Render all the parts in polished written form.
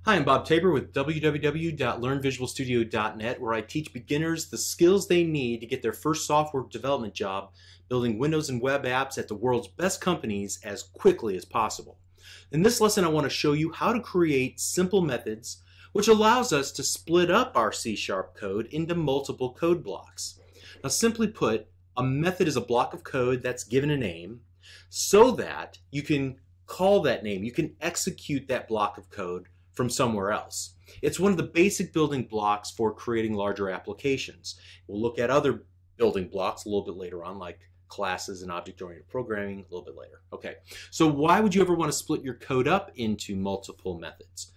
Hi, I'm Bob Tabor with www.learnvisualstudio.net, where I teach beginners the skills they need to get their first software development job building Windows and web apps at the world's best companies as quickly as possible. In this lesson, I want to show you how to create simple methods, which allows us to split up our C# code into multiple code blocks. Now, simply put, a method is a block of code that's given a name so that you can call that name, you can execute that block of code from somewhere else. It's one of the basic building blocks for creating larger applications. We'll look at other building blocks a little bit later on, like classes and object-oriented programming a little bit later. Okay, so why would you ever want to split your code up into multiple methods?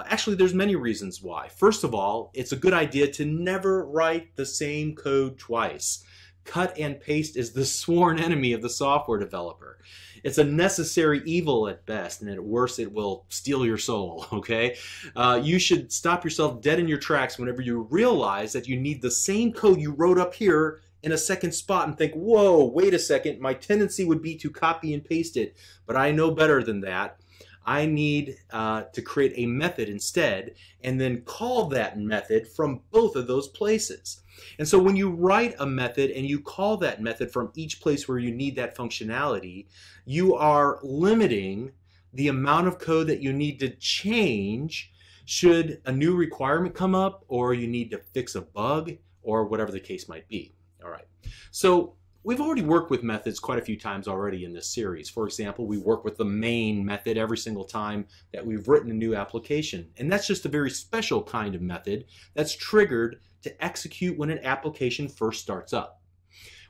Actually, there's many reasons why. First of all, it's a good idea to never write the same code twice. Cut and paste is the sworn enemy of the software developer. It's a necessary evil at best, and at worst it will steal your soul, okay? You should stop yourself dead in your tracks whenever you realize that you need the same code you wrote up here in a second spot and think, whoa, wait a second, my tendency would be to copy and paste it, but I know better than that. I need to create a method instead and then call that method from both of those places. And so when you write a method and you call that method from each place where you need that functionality, you are limiting the amount of code that you need to change should a new requirement come up or you need to fix a bug or whatever the case might be. All right. So we've already worked with methods quite a few times already in this series. For example, we work with the main method every single time that we've written a new application. And that's just a very special kind of method that's triggered to execute when an application first starts up.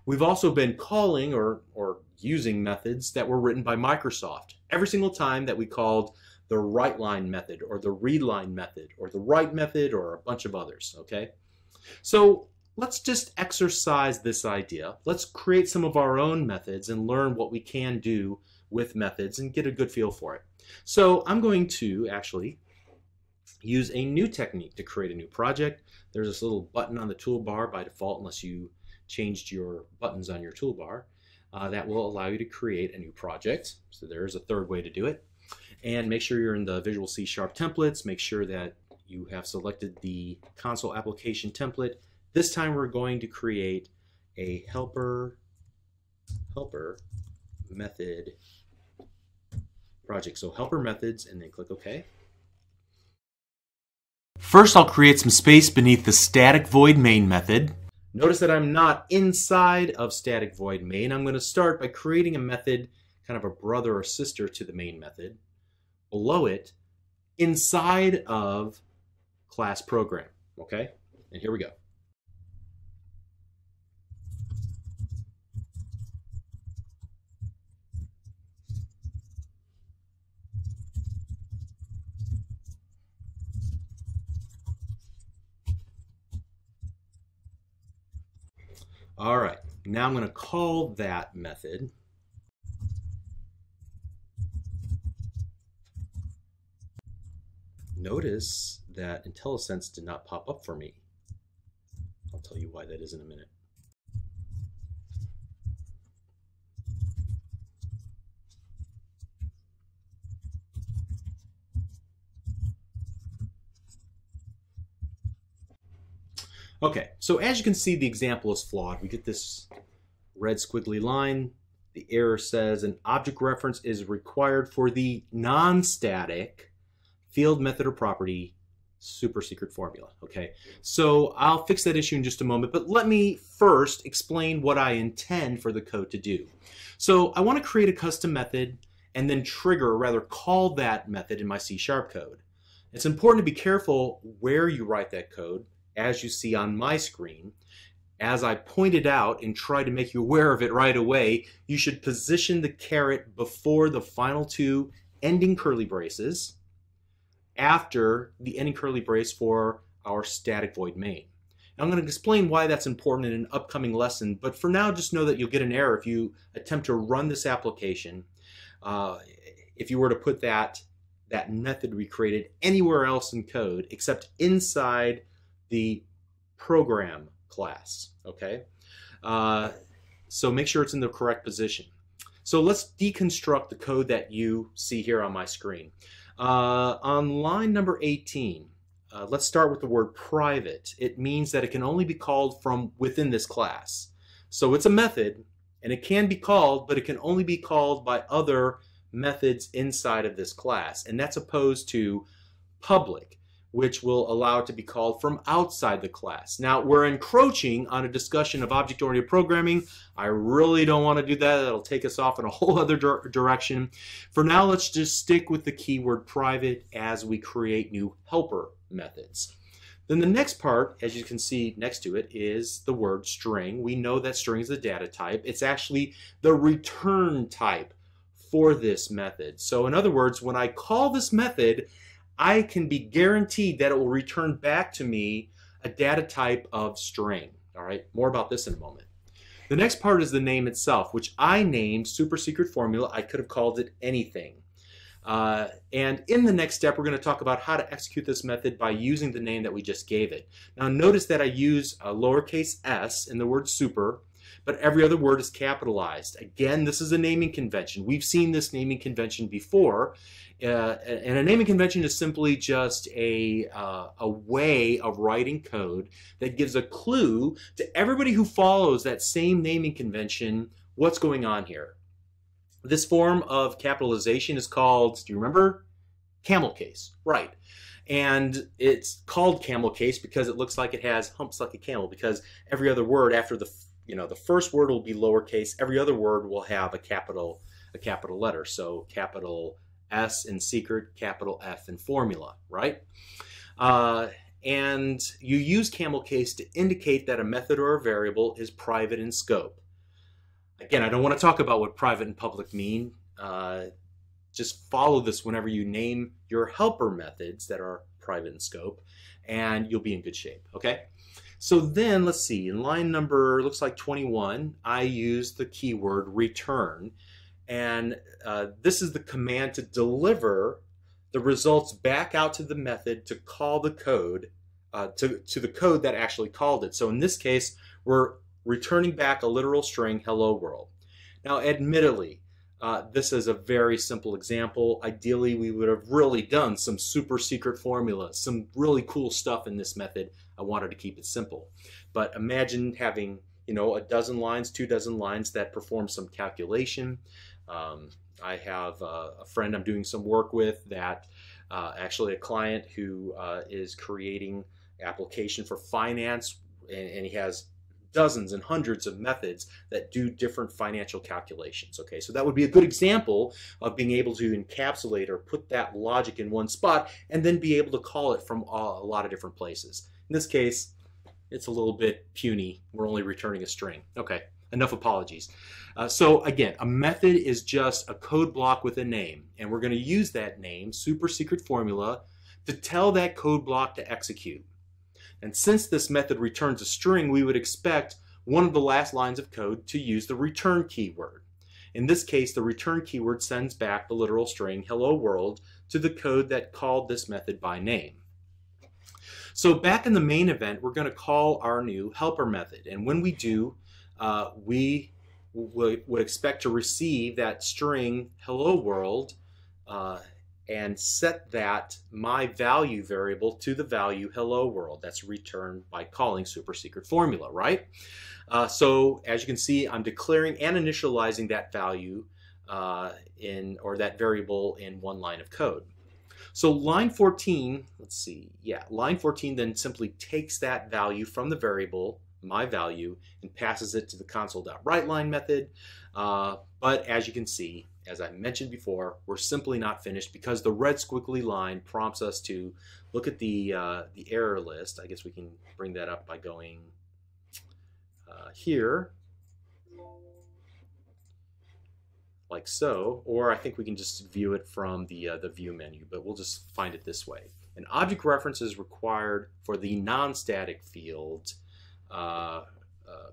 We've also been calling or using methods that were written by Microsoft every single time that we called the WriteLine method or the ReadLine method or the write method or a bunch of others, okay? So let's just exercise this idea. Let's create some of our own methods and learn what we can do with methods and get a good feel for it. So I'm going to actually use a new technique to create a new project. There's this little button on the toolbar by default, unless you changed your buttons on your toolbar, that will allow you to create a new project. So there's a third way to do it. And make sure you're in the Visual C# templates. Make sure that you have selected the console application template. This time we're going to create a helper method project. So helper methods, and then click OK. First, I'll create some space beneath the static void main method. Notice that I'm not inside of static void main. I'm going to start by creating a method, kind of a brother or sister to the main method. Below it, inside of class program. Okay, and here we go. All right, now I'm going to call that method. Notice that IntelliSense did not pop up for me. I'll tell you why that is in a minute. Okay, so as you can see, the example is flawed. We get this red squiggly line. The error says an object reference is required for the non-static field method or property super secret formula. Okay, so I'll fix that issue in just a moment, but let me first explain what I intend for the code to do. So I want to create a custom method and then trigger, or rather call that method in my C# code. It's important to be careful where you write that code. As you see on my screen, as I pointed out and try to make you aware of it right away, you should position the caret before the final two ending curly braces after the ending curly brace for our static void main. Now, I'm going to explain why that's important in an upcoming lesson, but for now just know that you'll get an error if you attempt to run this application. If you were to put that method we created anywhere else in code except inside the program class, okay? So make sure it's in the correct position. So let's deconstruct the code that you see here on my screen. On line number 18, let's start with the word private. It means that it can only be called from within this class. So it's a method, and it can be called, but it can only be called by other methods inside of this class. And that's opposed to public, which will allow it to be called from outside the class. Now, we're encroaching on a discussion of object-oriented programming. I really don't want to do that. That'll take us off in a whole other direction. For now, let's just stick with the keyword private as we create new helper methods. Then the next part, as you can see next to it, is the word string. We know that string is the data type. It's actually the return type for this method. So in other words, when I call this method, I can be guaranteed that it will return back to me a data type of string. All right, more about this in a moment. The next part is the name itself, which I named Super Secret Formula. I could have called it anything. And in the next step, we're going to talk about how to execute this method by using the name that we just gave it. Now notice that I use a lowercase s in the word super, but every other word is capitalized. Again, this is a naming convention. We've seen this naming convention before. And a naming convention is simply just a way of writing code that gives a clue to everybody who follows that same naming convention what's going on here. This form of capitalization is called, do you remember? Camel case, right. And it's called camel case because it looks like it has humps like a camel, because every other word after the first word will be lowercase, every other word will have a capital letter. So capital S in secret, capital F in formula, right? And you use camel case to indicate that a method or a variable is private in scope. Again, I don't want to talk about what private and public mean. Just follow this whenever you name your helper methods that are private in scope, and you'll be in good shape, okay? So then, let's see, in line number, looks like 21, I use the keyword return. And this is the command to deliver the results back out to the method to call the code, to the code that actually called it. So in this case, we're returning back a literal string, hello world. Now, admittedly, this is a very simple example. Ideally, we would have really done some super secret formulas, some really cool stuff in this method. I wanted to keep it simple. But imagine having, a dozen lines, 2 dozen lines that perform some calculation. I have a friend I'm doing some work with that actually a client who is creating application for finance, and he has dozens and hundreds of methods that do different financial calculations. Okay, so that would be a good example of being able to encapsulate or put that logic in one spot and then be able to call it from a lot of different places. In this case, it's a little bit puny. We're only returning a string. Okay, enough apologies. So again, a method is just a code block with a name, and we're going to use that name, Super Secret Formula, to tell that code block to execute. And since this method returns a string, we would expect one of the last lines of code to use the return keyword. In this case, the return keyword sends back the literal string, hello world, to the code that called this method by name. So back in the main event, we're going to call our new helper method. And when we do, we would expect to receive that string, hello world, and set that my value variable to the value hello world. That's returned by calling Super Secret Formula, right? So as you can see, I'm declaring and initializing that value or that variable in one line of code. So line 14, let's see, yeah, line 14 then simply takes that value from the variable, my value, and passes it to the console.writeLine method. But as you can see, as I mentioned before, we're simply not finished because the red squiggly line prompts us to look at the error list. I guess we can bring that up by going here, like so, or I think we can just view it from the view menu, but we'll just find it this way. An object reference is required for the non-static field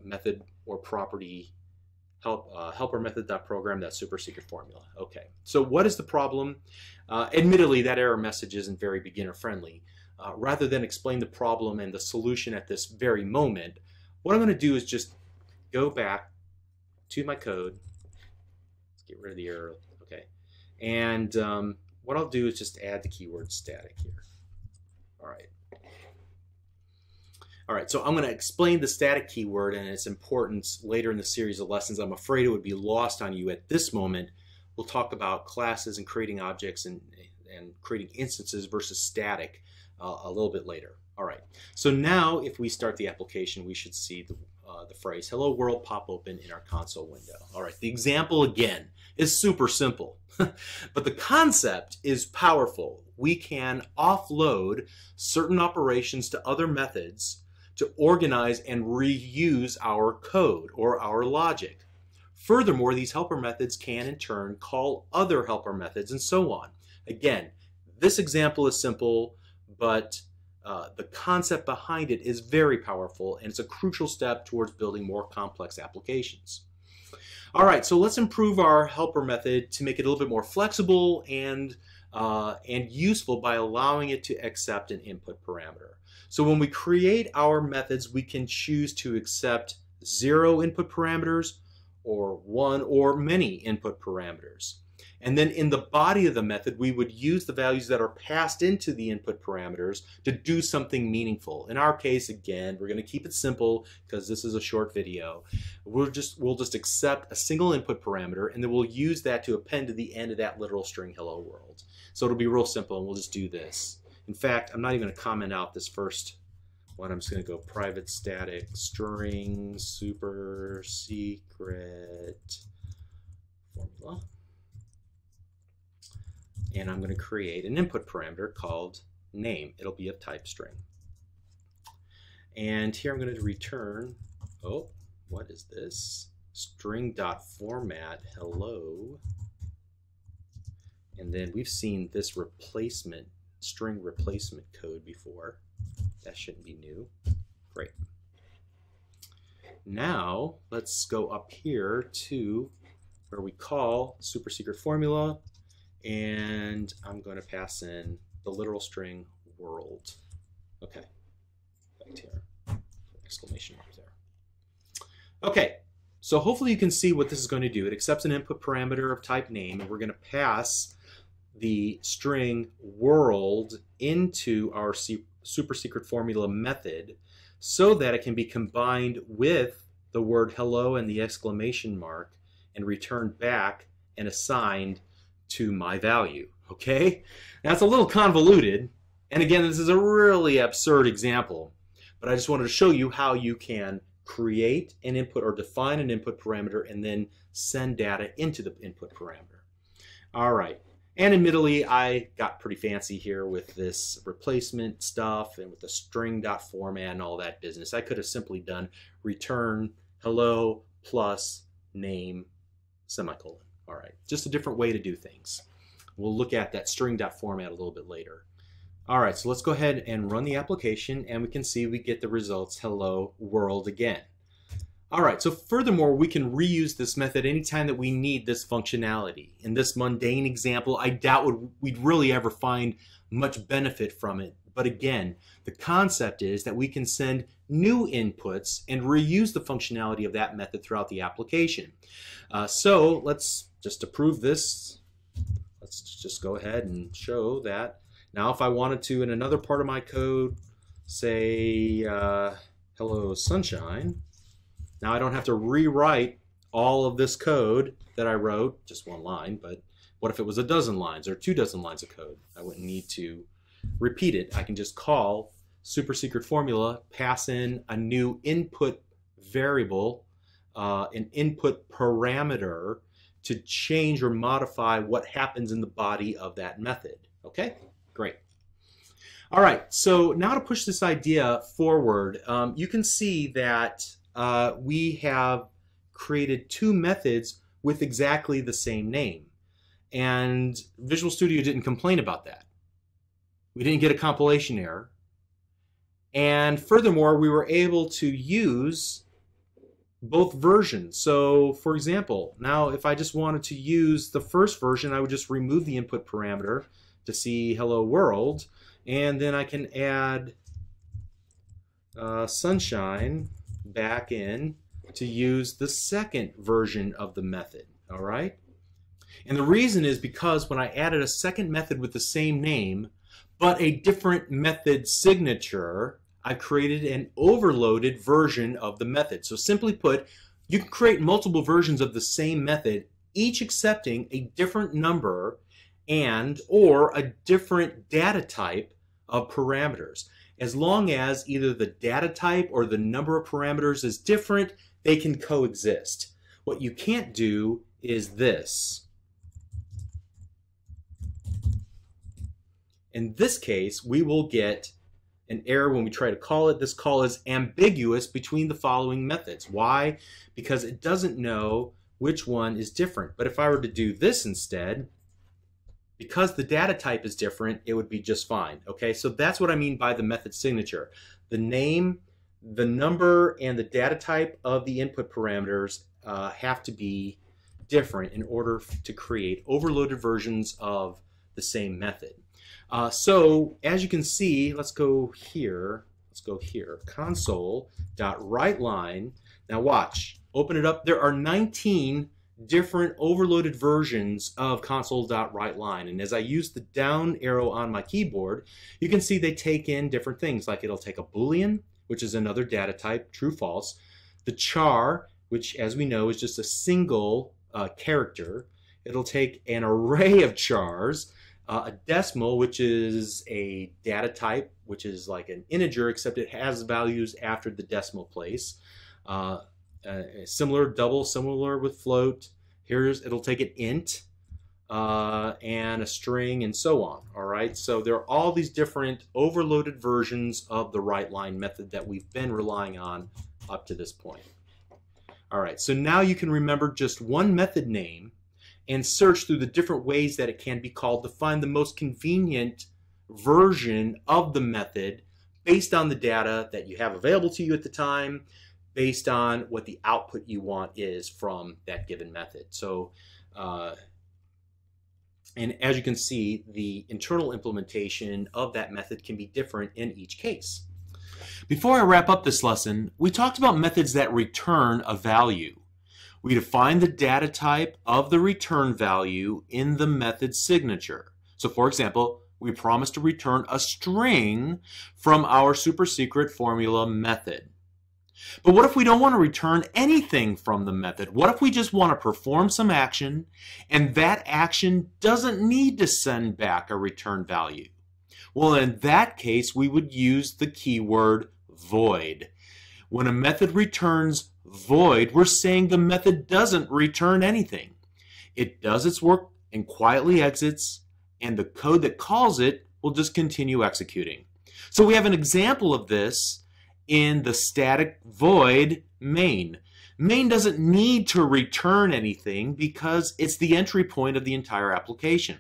method or property helper method.program that super secret formula. Okay, so what is the problem? Admittedly, that error message isn't very beginner friendly. Rather than explain the problem and the solution at this very moment, what I'm going to do is just go back to my code. Let's get rid of the error. Okay, and what I'll do is just add the keyword static here. All right. All right, so I'm going to explain the static keyword and its importance later in the series of lessons. I'm afraid it would be lost on you at this moment. We'll talk about classes and creating objects and creating instances versus static a little bit later. All right, so now if we start the application, we should see the phrase "Hello World" pop open in our console window. All right, the example again is super simple, but the concept is powerful. We can offload certain operations to other methods to organize and reuse our code or our logic. Furthermore, these helper methods can in turn call other helper methods and so on. Again, this example is simple, but the concept behind it is very powerful, and it's a crucial step towards building more complex applications. All right, so let's improve our helper method to make it a little bit more flexible and useful by allowing it to accept an input parameter. So when we create our methods, we can choose to accept 0 input parameters or 1 or many input parameters. And then in the body of the method, we would use the values that are passed into the input parameters to do something meaningful. In our case, again, we're going to keep it simple because this is a short video. We'll just accept a single input parameter, and then we'll use that to append to the end of that literal string "hello world." So it'll be real simple, and we'll just do this. In fact, I'm not even going to comment out this first one. I'm just going to go private static string super secret formula. And I'm going to create an input parameter called name. It'll be of type string. And here I'm going to return, oh, what is this? String.format hello. And then we've seen this string replacement code before. That shouldn't be new. Great. Now let's go up here to where we call super secret formula, and I'm going to pass in the literal string world. Okay, back here, exclamation mark there. Okay, so hopefully you can see what this is going to do. It accepts an input parameter of type name, and we're going to pass the string world into our super secret formula method so that it can be combined with the word hello and the exclamation mark and returned back and assigned to my value. Okay? Now it's a little convoluted, and again, this is a really absurd example, but I just wanted to show you how you can create an input or define an input parameter and then send data into the input parameter. All right. And admittedly, I got pretty fancy here with this replacement stuff and with the string.format and all that business. I could have simply done return hello plus name semicolon. All right, just a different way to do things. We'll look at that string.format a little bit later. All right, so let's go ahead and run the application, and we can see we get the results hello world again. All right, so furthermore, we can reuse this method anytime that we need this functionality. In this mundane example, I doubt we'd really ever find much benefit from it. But again, the concept is that we can send new inputs and reuse the functionality of that method throughout the application. So let's just to prove this, let's just go ahead and show that. Now, if I wanted to, in another part of my code, say hello sunshine, now I don't have to rewrite all of this code that I wrote, just one line, but what if it was a dozen lines or 24 lines of code? I wouldn't need to repeat it. I can just call super secret formula, pass in a new input variable, an input parameter to change or modify what happens in the body of that method. Okay, great. All right, so now to push this idea forward, you can see that we have created two methods with exactly the same name. And Visual Studio didn't complain about that. We didn't get a compilation error. And furthermore, we were able to use both versions. So for example, now if I just wanted to use the first version, I would just remove the input parameter to see hello world, and then I can add sunshine back in to use the second version of the method. All right. And the reason is because when I added a second method with the same name, but a different method signature, I created an overloaded version of the method. So simply put, you can create multiple versions of the same method, each accepting a different number and or a different data type of parameters. As long as either the data type or the number of parameters is different, they can coexist. What you can't do is this. In this case, we will get an error when we try to call it. This call is ambiguous between the following methods. Why? Because it doesn't know which one is different. But if I were to do this instead, because the data type is different, it would be just fine. Okay, so that's what I mean by the method signature. The name, the number, and the data type of the input parameters have to be different in order to create overloaded versions of the same method. So as you can see, let's go here, console.writeLine. Now watch, open it up. There are 19 different overloaded versions of console.writeLine, and as I use the down arrow on my keyboard, you can see they take in different things, like it'll take a Boolean, which is another data type, true, false, the char, which as we know is just a single character. It'll take an array of chars, a decimal, which is a data type, which is like an integer, except it has values after the decimal place. Similar with float. It'll take an int and a string and so on. All right, so there are all these different overloaded versions of the WriteLine method that we've been relying on up to this point. All right, so now you can remember just one method name and search through the different ways that it can be called to find the most convenient version of the method based on the data that you have available to you at the time, based on what the output you want is from that given method. So, and as you can see, the internal implementation of that method can be different in each case. Before I wrap up this lesson, we talked about methods that return a value. We define the data type of the return value in the method signature. So for example, we promise to return a string from our super secret formula method. But what if we don't want to return anything from the method? What if we just want to perform some action and that action doesn't need to send back a return value? Well, in that case, we would use the keyword void. When a method returns void, we're saying the method doesn't return anything. It does its work and quietly exits, and the code that calls it will just continue executing. So we have an example of this in the static void main. Main doesn't need to return anything because it's the entry point of the entire application.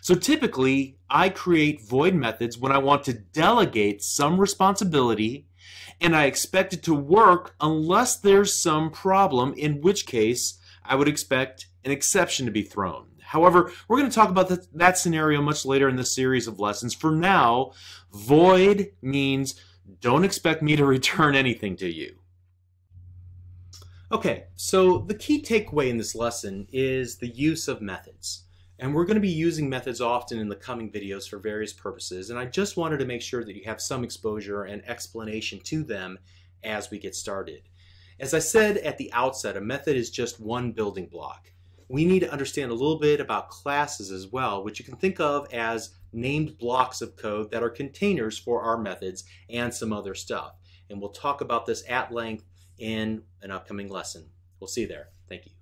So typically, I create void methods when I want to delegate some responsibility and I expect it to work unless there's some problem, in which case I would expect an exception to be thrown. However, we're going to talk about that scenario much later in this series of lessons. For now, void means don't expect me to return anything to you. Okay, so the key takeaway in this lesson is the use of methods. And we're going to be using methods often in the coming videos for various purposes, and I just wanted to make sure that you have some exposure and explanation to them as we get started. As I said at the outset, a method is just one building block. We need to understand a little bit about classes as well, which you can think of as named blocks of code that are containers for our methods and some other stuff. And we'll talk about this at length in an upcoming lesson. We'll see you there. Thank you.